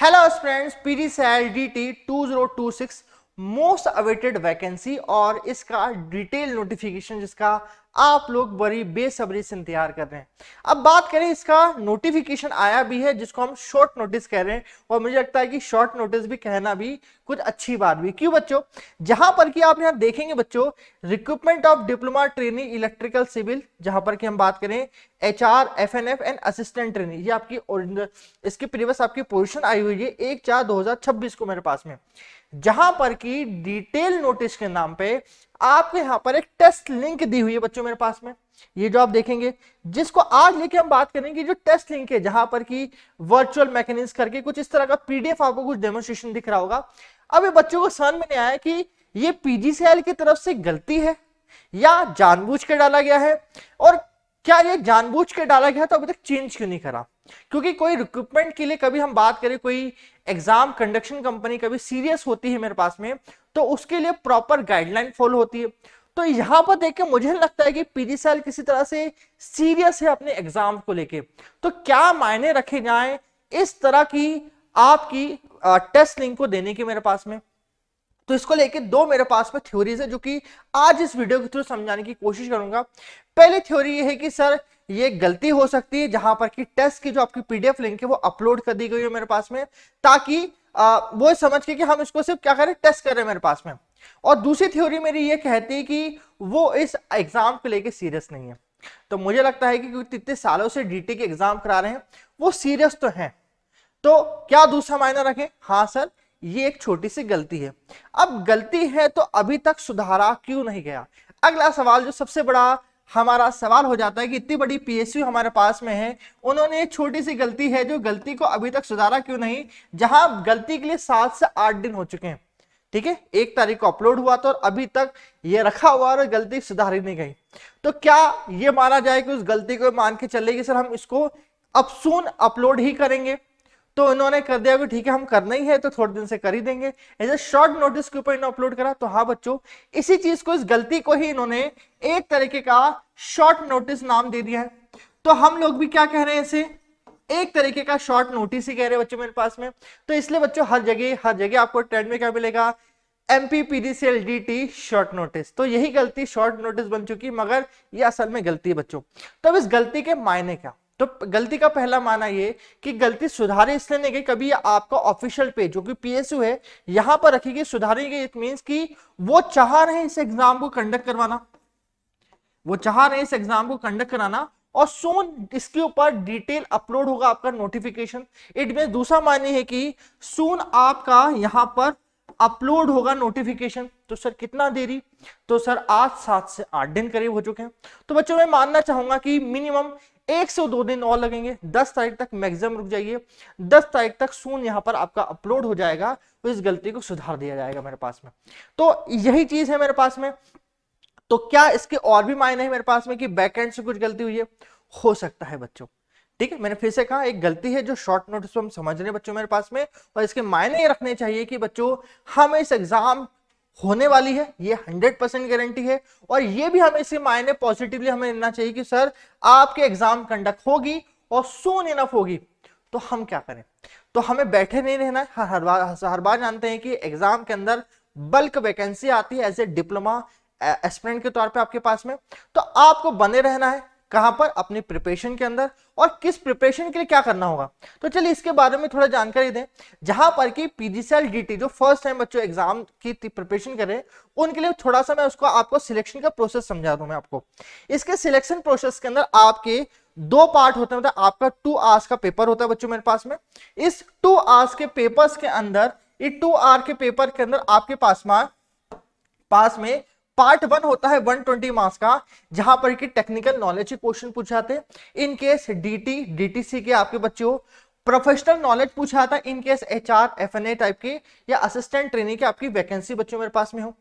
Hello friends, PGCL DT 2026 most awaited vacancy और इसका detail notification जिसका आप लोग बड़ी बेसब्री से इंतजार कर रहे हैं। अब बात करें, इसका नोटिफिकेशन आया भी है जिसको हम शॉर्ट नोटिस कह रहे हैं और मुझे लगता है कि शॉर्ट नोटिस भी कहना भी कुछ अच्छी बात भी। क्यों बच्चों? जहां पर कि आप यहां देखेंगे बच्चों, recruitment of diploma trainee electrical civil, जहां पर कि हम बात करें HR FNF and assistant trainee, ये आपकी ओरिजिनल इसकी प्रीवियस आपकी पोजीशन आई हुई है 1/4/2026 को मेरे पास में, जहां पर कि डिटेल नोटिस के नाम पे आपको यहां पर एक टेस्ट लिंक दी हुई है बच्चों मेरे पास में। ये जो आप देखेंगे, जिसको आज लेके हम बात करेंगे, जो टेस्ट लिंक है जहां पर कि वर्चुअल मैकेनिज्म करके कुछ इस तरह का पीडीएफ आपको कुछ डेमोन्स्ट्रेशन दिख रहा होगा। अब ये बच्चों को समझ में नहीं आया कि ये पीजीसीएल की तरफ से गलती है या जानबूझ के डाला गया है, और क्या ये जानबूझ के डाला गया तो अभी तक चेंज क्यों नहीं करा। क्योंकि कोई रिक्रूटमेंट के लिए कभी हम बात करें, कोई एग्जाम कंडक्शन कंपनी कभी सीरियस होती है मेरे पास में, तो उसके लिए प्रॉपर गाइडलाइन फॉलो होती है। तो यहां पर देख के मुझे लगता है कि पीजीसीएल किसी तरह से सीरियस है अपने एग्जाम को लेके। तो क्या मायने रखे जाएं इस तरह की आपकी टेस्ट लिंक को देने की मेरे पास में। तो इसको लेके दो मेरे पास में थ्योरीज है जो कि आज इस वीडियो के थ्रू समझाने की कोशिश करूंगा। पहली थ्योरी ये है कि सर ये गलती हो सकती है जहां पर कि टेस्ट की जो आपकी पीडीएफ लिंक है वो अपलोड कर दी गई है मेरे पास में, ताकि वो समझ के कि हम इसको सिर्फ क्या करें, टेस्ट कर रहे हैं मेरे पास में। और दूसरी थ्योरी मेरी ये कहती है कि वो इस एग्जाम को लेके सीरियस नहीं है। तो मुझे लगता है कि इतने सालों से डीटी के एग्जाम करा रहे हैं, वो सीरियस तो है। तो क्या दूसरा मायना रखें? हाँ सर, ये एक छोटी सी गलती है। अब गलती है तो अभी तक सुधारा क्यों नहीं गया? अगला सवाल जो सबसे बड़ा हमारा सवाल हो जाता है कि इतनी बड़ी पीएसयू हमारे पास में है, उन्होंने एक छोटी सी गलती है जो गलती को अभी तक सुधारा क्यों नहीं, जहां गलती के लिए 7 से 8 दिन हो चुके हैं। ठीक है, 1 तारीख को अपलोड हुआ था और अभी तक ये रखा हुआ और गलती सुधारी नहीं गई। तो क्या ये माना जाए कि उस गलती को मान के चलेगी सर हम इसको अब सून अपलोड ही करेंगे? तो इन्होंने कर दिया कि ठीक है हम करना ही है तो थोड़े दिन से कर ही देंगे, ऐसे शॉर्ट नोटिस के ऊपर इन्होंने अपलोड करा। तो हाँ बच्चों, इसी चीज को, इस गलती को ही इन्होंने एक तरीके का शॉर्ट नोटिस नाम दे दिया है। तो हम लोग भी क्या कह रहे हैं, इसे एक तरीके का शॉर्ट नोटिस ही कह रहे हैं बच्चों मेरे पास में। तो इसलिए बच्चों हर जगह आपको ट्रेंड में क्या मिलेगा, MP PGCL DT short notice. तो यही गलती शॉर्ट नोटिस बन चुकी, मगर ये असल में गलती है बच्चों। तो अब इस गलती के मायने क्या? तो गलती का पहला माना ये कि गलती सुधारी इसलिए नहीं गई, कभी आपका ऑफिशियल पेज जो कि पीएसयू है यहां पर रखी गई, सुधारी गई। इट मींस कि वो चाह रहे हैं इस एग्जाम को कंडक्ट करवाना, वो चाह रहे हैं इस एग्जाम को कंडक्ट कराना, और सून इसके ऊपर डिटेल अपलोड होगा आपका नोटिफिकेशन। इट मींस दूसरा माने है कि सून आपका यहां पर अपलोड होगा नोटिफिकेशन। तो सर कितना देरी? तो सर आज 7 से 8 दिन करीब हो चुके हैं। तो बच्चों मैं मानना चाहूंगा कि मिनिमम 1 से 2 दिन और लगेंगे। 10 तारीख तक मैक्सिमम रुक जाइए, 10 तारीख तक सून यहां पर आपका अपलोड हो जाएगा, तो इस गलती को सुधार दिया जाएगा मेरे पास में। तो यही चीज है मेरे पास में। तो क्या इसके और भी मायने हैं मेरे पास में कि बैकएंड से कुछ गलती हुई है? हो सकता है बच्चों। ठीक है, मैंने फिर से कहा एक गलती है जो शॉर्ट नोटिस हम समझ रहे हैं बच्चों मेरे पास में, और इसके मायने ये रखने चाहिए कि बच्चों हम इस एग्जाम होने वाली है, ये 100% गारंटी है। और ये भी हमें इसके मायने पॉजिटिवली हमें लेना चाहिए कि सर आपके एग्जाम कंडक्ट होगी और सून इनफ होगी। तो हम क्या करें? तो हमें बैठे नहीं रहना है। हर बार जानते हैं कि एग्जाम के अंदर बल्क वैकेंसी आती है एज ए डिप्लोमा एस्पिरेंट के तौर पे आपके पास में। तो आपको बने रहना है कहां पर? अपनी प्रिपरेशन के अंदर। और किस प्रिपरेशन के लिए क्या करना होगा, तो चलिए इसके बारे में थोड़ा जानकारी दें। जहां पर कि पीजीसीएल डीटी जो फर्स्ट टाइम बच्चों एग्जाम की प्रिपरेशन कर रहे हैं, उनके लिए थोड़ा सा मैं उसको आपको सिलेक्शन का प्रोसेस समझा दूं मैं आपको। इसके सिलेक्शन प्रोसेस के अंदर आपके 2 पार्ट होते हैं। मतलब आपका 2 आवर्स का पेपर होता है बच्चों मेरे पास में। इस 2 आवर्स के पेपर्स के अंदर, इस 2 आवर के पेपर के अंदर आपके पास में पार्ट 1 होता है 120 मार्क्स का, जहां पर कि टेक्निकल नॉलेज के क्वेश्चन पूछे जाते हैं। इन केस डीटी डीटीसी के आपके बच्चों प्रोफेशनल नॉलेज पूछा जाता है, इन केस एचआर एफएनए टाइप के या असिस्टेंट ट्रेनिंग के आपकी वैकेंसी बच्चों मेरे पास में हो।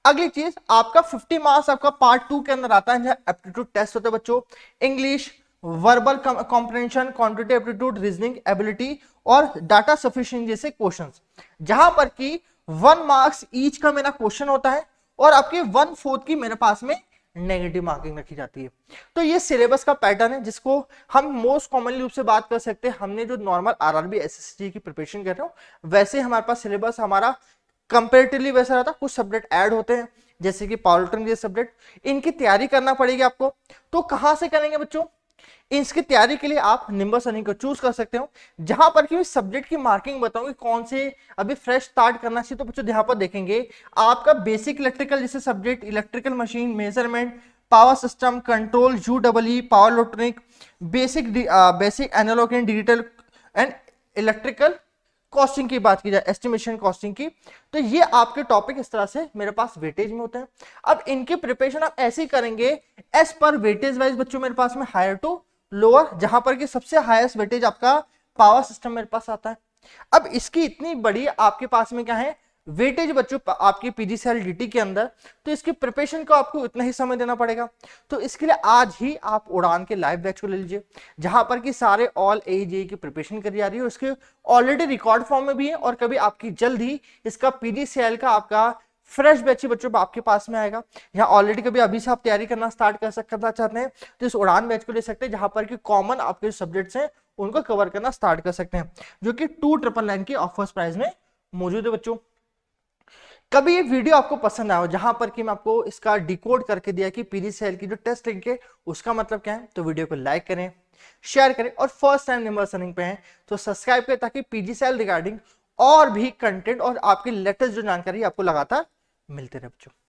अगली चीज आपका 50 मार्क्स आपका पार्ट 2 के अंदर आता है, जहां एप्टीट्यूड टेस्ट होता है बच्चों। English, verbal comprehension, quantitative aptitude, reasoning ability और डाटा सफिशिएंसी जैसे क्वेश्चंस, जहां पर कि 1 मार्क्स ईच का मेरा क्वेश्चन होता है और आपके 1/4 की मेरे पास में नेगेटिव मार्किंग रखी जाती है। तो ये सिलेबस का पैटर्न है जिसको हम मोस्ट कॉमनली रूप से बात कर सकते हैं। हमने जो नॉर्मल आरआरबी एसएससी की प्रिपरेशन कर रहे हो वैसे हमारे पास सिलेबस हमारा कंपेरेटिवली वैसा रहता, कुछ सब्जेक्ट ऐड होते हैं जैसे कि पावर इलेक्ट्रॉनिक जैसे सब्जेक्ट, इनकी तैयारी करना पड़ेगी आपको। तो कहां से करेंगे बच्चों? इसकी तैयारी के लिए आप निम्बस अर्निंग को चूज कर सकते हो, जहां पर कि सब्जेक्ट की मार्किंग बताऊंगी कौन से अभी फ्रेश स्टार्ट करना चाहिए। तो बच्चों यहाँ पर देखेंगे आपका बेसिक इलेक्ट्रिकल जैसे subject, electrical machine, measurement, power system, control, यूडब्ल्यू, power electronic, basic analog and digital and electrical costing की बात की जाए, एस्टिमेशन कॉस्टिंग की, तो ये आपके टॉपिक इस तरह से मेरे पास वेटेज में होते हैं। अब इनके प्रिपरेशन आप ऐसे ही करेंगे एज पर वेटेज वाइज बच्चों मेरे पास में हायर टू लोअर, जहां पर कि सबसे हाईएस्ट वेटेज आपका पावर सिस्टम मेरे पास आता है। अब इसकी इतनी बड़ी आपके पास में क्या है वेटेज बच्चों आपके पीजीसीएल डीटी के अंदर, तो इसकी प्रिपरेशन को आपको इतना ही समय देना पड़ेगा। तो इसके लिए आज ही आप उड़ान के लाइव बैच को ले लीजिए, जहां पर कि सारे ऑल एजेई की प्रिपरेशन करी जा रही है, उसके ऑलरेडी रिकॉर्ड फॉर्म में भी है और कभी आपकी जल्द ही इसका पीजीसीएल का आपका फ्रेश बैच बच्चों आपके पास में आएगा। यहाँ ऑलरेडी कभी अभी से आप तैयारी करना स्टार्ट करना चाहते हैं तो इस उड़ान बैच को ले सकते हैं, जहां पर कि कॉमन आपके जो सब्जेक्ट्स हैं उनको कवर करना स्टार्ट कर सकते हैं, जो कि 2999 की ऑफर्स प्राइस में मौजूद है बच्चों। कभी ये वीडियो आपको पसंद आया जहां पर कि मैं आपको इसका डिकोड करके दिया कि पीजीसीएल की जो टेस्ट लिंक है उसका मतलब क्या है, तो वीडियो को लाइक करें, शेयर करें और फर्स्ट टाइम निम्बस अर्निंग पे हैं तो सब्सक्राइब करें, ताकि पीजीसीएल रिगार्डिंग और भी कंटेंट और आपकी लेटेस्ट जो जानकारी आपको लगातार मिलते रहे बच्चों।